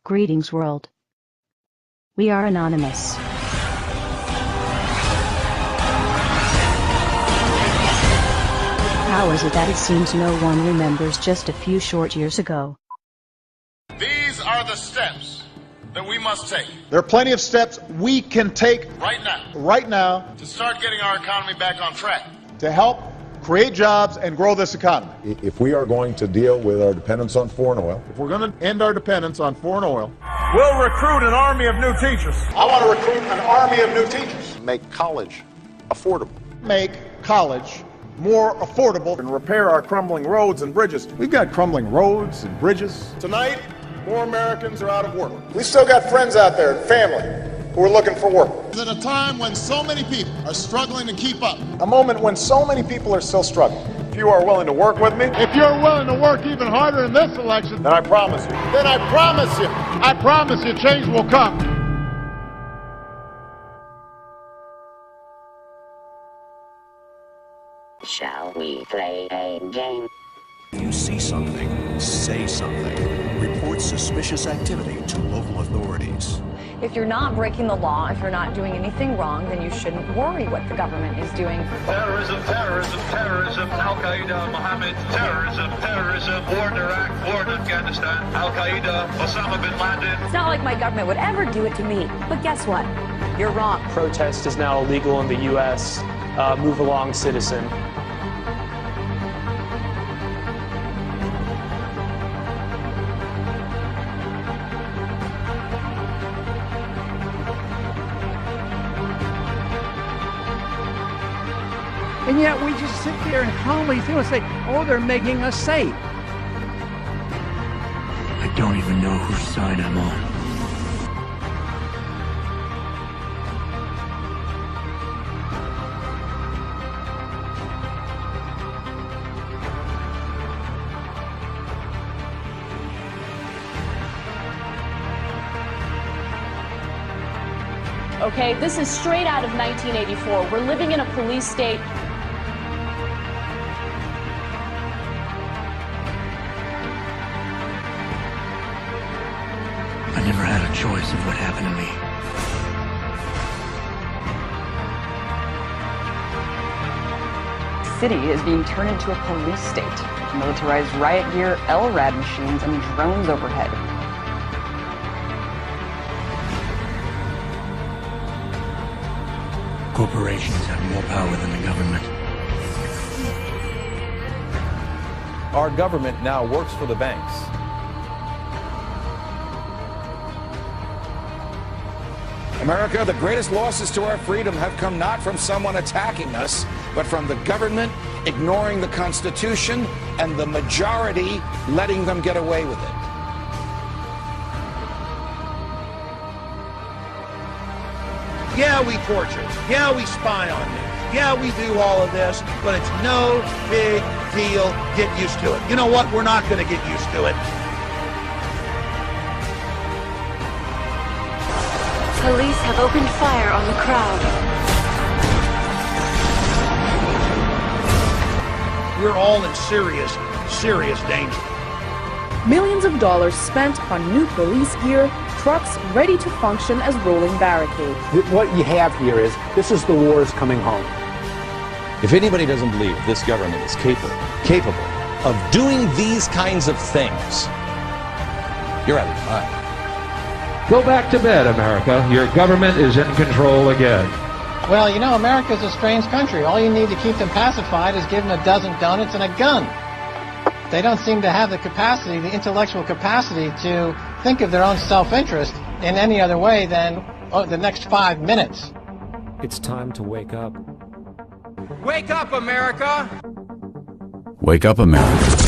Greetings, world. We are anonymous. How is it that it seems no one remembers just a few short years ago? These are the steps that we must take. There are plenty of steps we can take right now to start getting our economy back on track. to help create jobs and grow this economy. If we are going to deal with our dependence on foreign oil, If we're going to end our dependence on foreign oil, We'll recruit an army of new teachers. I want to recruit an army of new teachers, make college affordable. make college more affordable, And repair our crumbling roads and bridges. We've got crumbling roads and bridges. Tonight, more Americans are out of work. We still got friends out there and family who are looking for work. At a time when so many people are struggling to keep up. A moment when so many people are still struggling. If you are willing to work with me, If you're willing to work even harder in this election, then I promise you, then I promise you change will come. Shall we play a game? You see something, say something. Report suspicious activity to local authorities. If you're not breaking the law, if you're not doing anything wrong, then you shouldn't worry what the government is doing. Terrorism, terrorism, terrorism, Al-Qaeda, Mohammed, terrorism, war in Iraq, war in Afghanistan, Al-Qaeda, Osama bin Laden. It's not like my government would ever do it to me. But guess what? You're wrong. Protest is now illegal in the U.S. Move along, citizen. And yet we just sit there and calmly feel and say, oh, they're making us safe. I don't even know whose side I'm on. Okay, this is straight out of 1984. We're living in a police state. I never had a choice of what happened to me. The city is being turned into a police state. With militarized riot gear, LRAD machines, and drones overhead. Corporations have more power than the government. Our government now works for the banks. America, the greatest losses to our freedom have come not from someone attacking us, but from the government ignoring the Constitution and the majority letting them get away with it. Yeah, we torture. Yeah, we spy on you. Yeah, we do all of this, but it's no big deal. Get used to it. You know what? We're not going to get used to it. Police have opened fire on the crowd. We're all in serious, serious danger. Millions of dollars spent on new police gear, trucks ready to function as rolling barricades. What you have here is, this is the wars coming home. If anybody doesn't believe this government is capable of doing these kinds of things, you're out of your mind. Go back to bed, America. Your government is in control again. Well, you know, America's a strange country. All you need to keep them pacified is give them a dozen donuts and a gun. They don't seem to have the capacity, the intellectual capacity to think of their own self-interest in any other way than the next 5 minutes. It's time to wake up. Wake up, America! Wake up, America.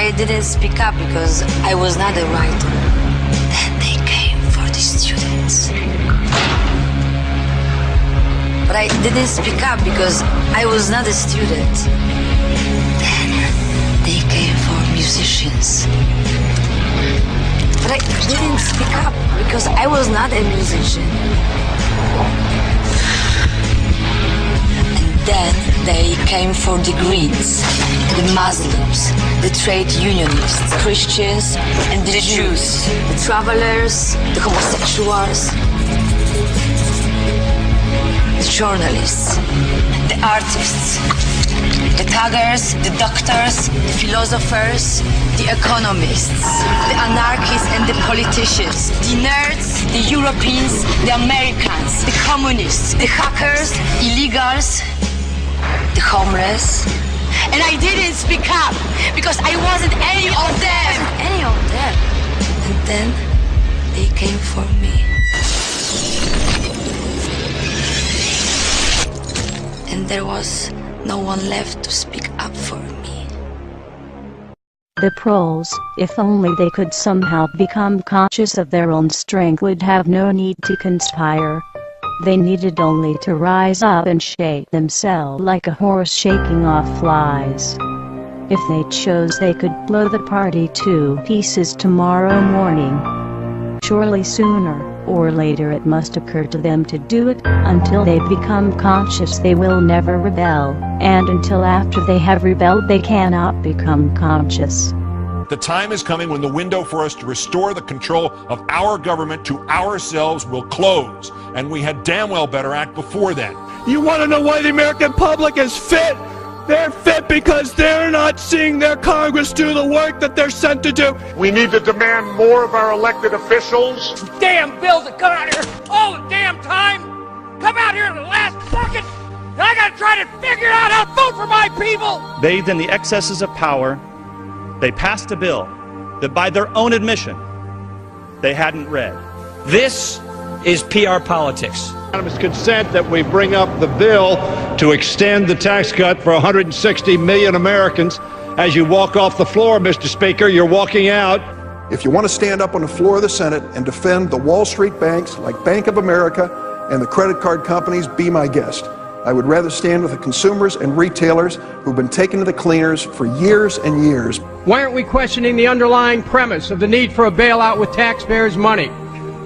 I didn't speak up because I was not a writer. Then they came for the students. But I didn't speak up because I was not a student. Then they came for musicians. But I didn't speak up because I was not a musician. And then they came for the Greens, the Muslims, the trade unionists, Christians, and the Jews, the travelers, the homosexuals, the journalists, the artists, the thuggers, the doctors, the philosophers, the economists, the anarchists and the politicians, the nerds, the Europeans, the Americans, the communists, the hackers, illegals, the homeless. And I didn't speak up because I wasn't any of them. Any of them. And then they came for me. And there was no one left to speak up for me. The proles, if only they could somehow become conscious of their own strength, would have no need to conspire. They needed only to rise up and shake themselves like a horse shaking off flies. If they chose, they could blow the party to pieces tomorrow morning. Surely sooner or later it must occur to them to do it. Until they become conscious, they will never rebel, and until after they have rebelled, they cannot become conscious. The time is coming when the window for us to restore the control of our government to ourselves will close, and we had damn well better act before then. You want to know why the American public is fit? They're fit because they're not seeing their Congress do the work that they're sent to do. We need to demand more of our elected officials. Damn bills that come out here all the damn time! Come out here in the last second! I gotta try to figure out how to vote for my people! Bathed in the excesses of power, they passed a bill that by their own admission, they hadn't read. This is PR politics. Unanimous consent that we bring up the bill to extend the tax cut for 160 million Americans. As you walk off the floor, Mr. Speaker, you're walking out. If you want to stand up on the floor of the Senate and defend the Wall Street banks like Bank of America and the credit card companies, be my guest. I would rather stand with the consumers and retailers who've been taken to the cleaners for years and years. Why aren't we questioning the underlying premise of the need for a bailout with taxpayers' money?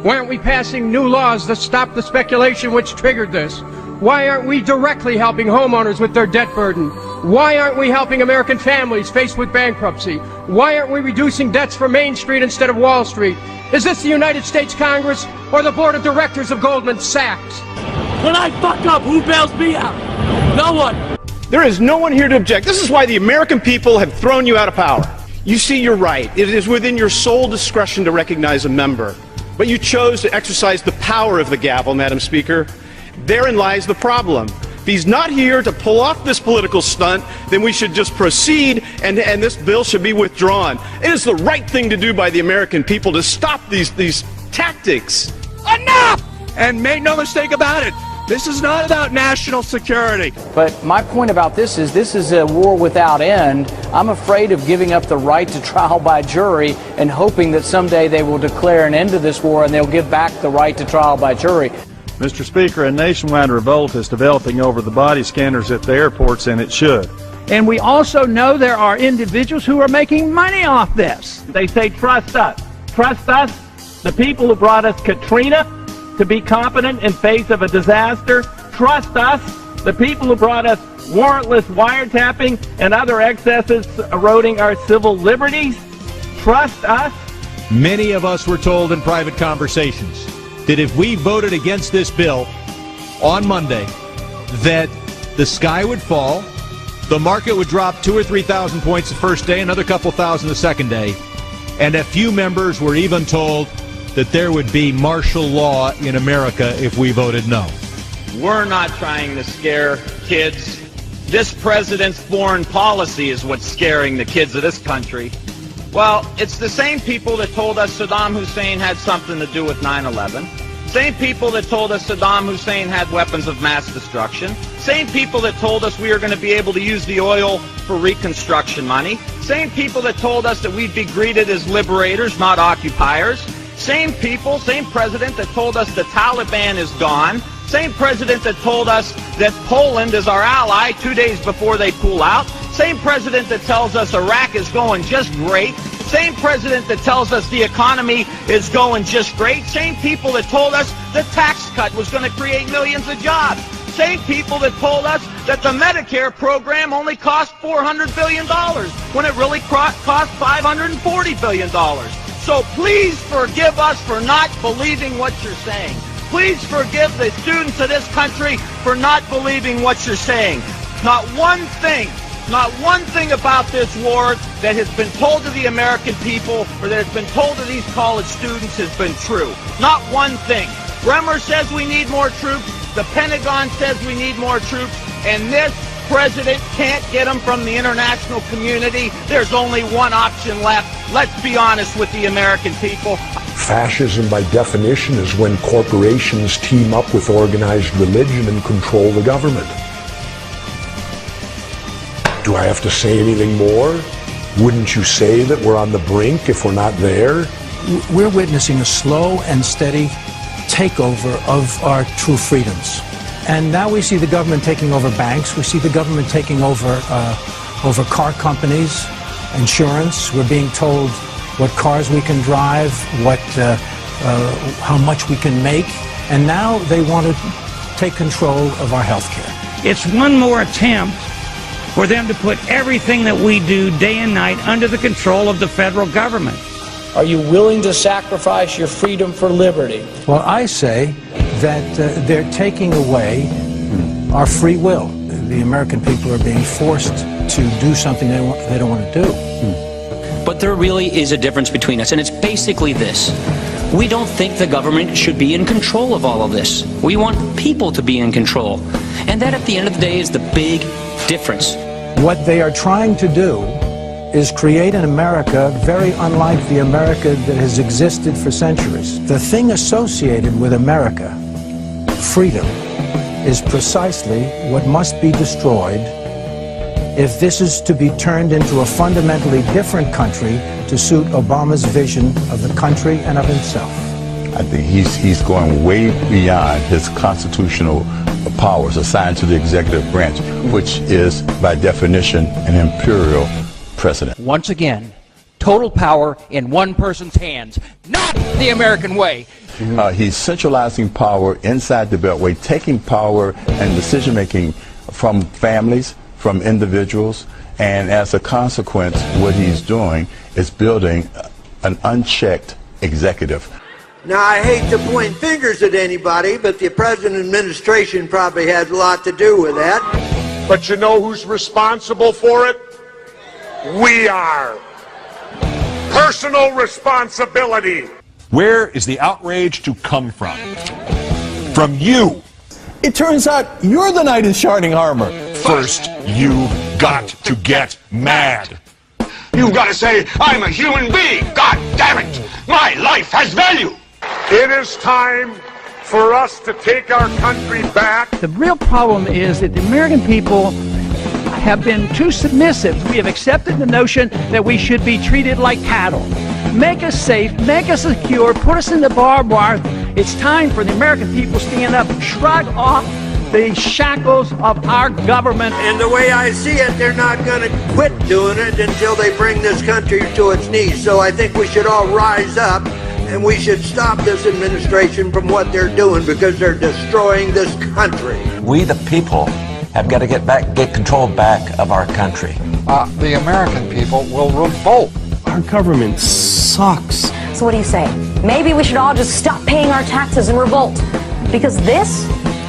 Why aren't we passing new laws that stop the speculation which triggered this? Why aren't we directly helping homeowners with their debt burden? Why aren't we helping American families faced with bankruptcy? Why aren't we reducing debts for Main Street instead of Wall Street? Is this the United States Congress or the board of directors of Goldman Sachs? When I fuck up, who bails me out? No one. There is no one here to object. This is why the American people have thrown you out of power. You see, you're right. It is within your sole discretion to recognize a member. But you chose to exercise the power of the gavel, Madam Speaker. Therein lies the problem. If he's not here to pull off this political stunt, then we should just proceed and this bill should be withdrawn. It is the right thing to do by the American people to stop these tactics. Enough! And make no mistake about it, this is not about national security. But my point about this is a war without end. I'm afraid of giving up the right to trial by jury and hoping that someday they will declare an end to this war and they'll give back the right to trial by jury. Mr. Speaker, a nationwide revolt is developing over the body scanners at the airports, and it should. And we also know there are individuals who are making money off this. They say, trust us. Trust us, the people who brought us Katrina, to be competent in face of a disaster. Trust us, the people who brought us warrantless wiretapping and other excesses eroding our civil liberties. Trust us. Many of us were told in private conversations that if we voted against this bill on Monday, that the sky would fall, the market would drop 2,000 or 3,000 points the first day, another couple thousand the second day, and a few members were even told that there would be martial law in America if we voted no. We're not trying to scare kids. This president's foreign policy is what's scaring the kids of this country. Well, it's the same people that told us Saddam Hussein had something to do with 9/11. Same people that told us Saddam Hussein had weapons of mass destruction. Same people that told us we were going to be able to use the oil for reconstruction money. Same people that told us that we'd be greeted as liberators, not occupiers. Same people, same president that told us the Taliban is gone. Same president that told us that Poland is our ally 2 days before they pull out. Same president that tells us Iraq is going just great. Same president that tells us the economy is going just great. Same people that told us the tax cut was going to create millions of jobs. Same people that told us that the Medicare program only cost $400 billion when it really cost $540 billion. So please forgive us for not believing what you're saying. Please forgive the students of this country for not believing what you're saying. Not one thing about this war that has been told to the American people or that has been told to these college students has been true. Not one thing. Bremer says we need more troops. The Pentagon says we need more troops. And this president can't get them from the international community. There's only one option left. Let's be honest with the American people. Fascism, by definition, is when corporations team up with organized religion and control the government. Do I have to say anything more? Wouldn't you say that we're on the brink if we're not there? We're witnessing a slow and steady takeover of our true freedoms. And now we see the government taking over banks. We see the government taking over over car companies, insurance. We're being told what cars we can drive, how much we can make. And now they want to take control of our health care. It's one more attempt for them to put everything that we do day and night under the control of the federal government. Are you willing to sacrifice your freedom for liberty? Well, I say that they're taking away our free will. The American people are being forced to do something they don't want to do. But there really is a difference between us, and it's basically this. We don't think the government should be in control of all of this. We want people to be in control. And that, at the end of the day, is the big difference. What they are trying to do is create an America very unlike the America that has existed for centuries. The thing associated with America, freedom, is precisely what must be destroyed if this is to be turned into a fundamentally different country to suit Obama's vision of the country and of himself. I think he's going way beyond his constitutional powers assigned to the executive branch, which is, by definition, an imperial precedent. Once again, total power in one person's hands, not the American way. He's centralizing power inside the Beltway, taking power and decision-making from families, from individuals, and as a consequence, what he's doing is building an unchecked executive. Now, I hate to point fingers at anybody, but the present administration probably has a lot to do with that. But you know who's responsible for it? We are. Personal responsibility. Where is the outrage to come from? From you. It turns out you're the knight in shining armor. First, you've got to get mad. You've got to say, I'm a human being. God damn it. My life has value. It is time for us to take our country back. The real problem is that the American people have been too submissive. We have accepted the notion that we should be treated like cattle. Make us safe, make us secure, put us in the barbed wire. It's time for the American people to stand up and shrug off the shackles of our government. And the way I see it, they're not going to quit doing it until they bring this country to its knees. So I think we should all rise up and we should stop this administration from what they're doing because they're destroying this country. We, the people, have got to get control back of our country. The American people will revolt. Our government sucks. So what do you say? Maybe we should all just stop paying our taxes and revolt. Because this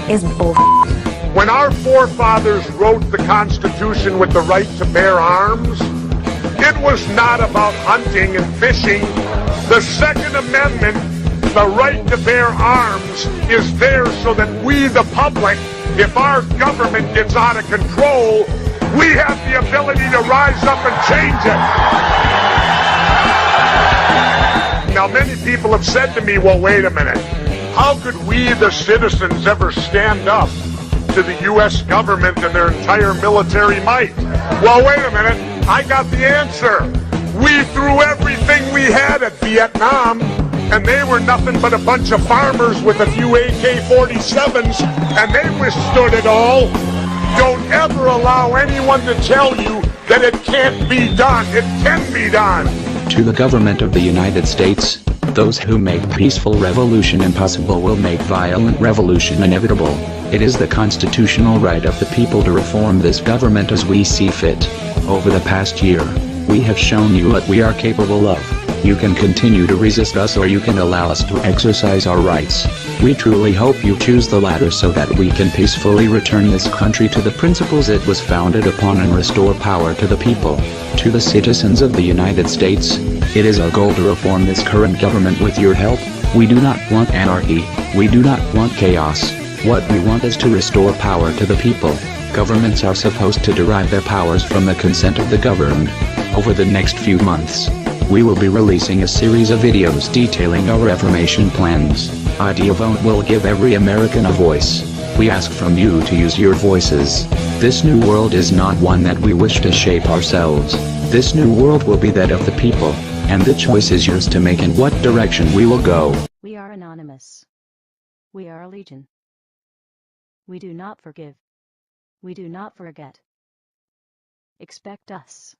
is bull. When our forefathers wrote the Constitution with the right to bear arms, it was not about hunting and fishing. The Second Amendment, the right to bear arms, is there so that we, the public, if our government gets out of control, we have the ability to rise up and change it. Now, many people have said to me, well, wait a minute. How could we, the citizens, ever stand up to the U.S. government and their entire military might. Well, wait a minute. I got the answer. We threw everything we had at Vietnam, and they were nothing but a bunch of farmers with a few AK-47s, and they withstood it all. Don't ever allow anyone to tell you that it can't be done. It can be done. To the government of the United States, those who make peaceful revolution impossible will make violent revolution inevitable. It is the constitutional right of the people to reform this government as we see fit. Over the past year, we have shown you what we are capable of. You can continue to resist us, or you can allow us to exercise our rights. We truly hope you choose the latter so that we can peacefully return this country to the principles it was founded upon and restore power to the people. To the citizens of the United States, it is our goal to reform this current government with your help. We do not want anarchy. We do not want chaos. What we want is to restore power to the people. Governments are supposed to derive their powers from the consent of the governed. Over the next few months, we will be releasing a series of videos detailing our reformation plans. IdeaVote will give every American a voice. We ask from you to use your voices. This new world is not one that we wish to shape ourselves. This new world will be that of the people, and the choice is yours to make in what direction we will go. We are anonymous. We are a legion. We do not forgive. We do not forget. Expect us.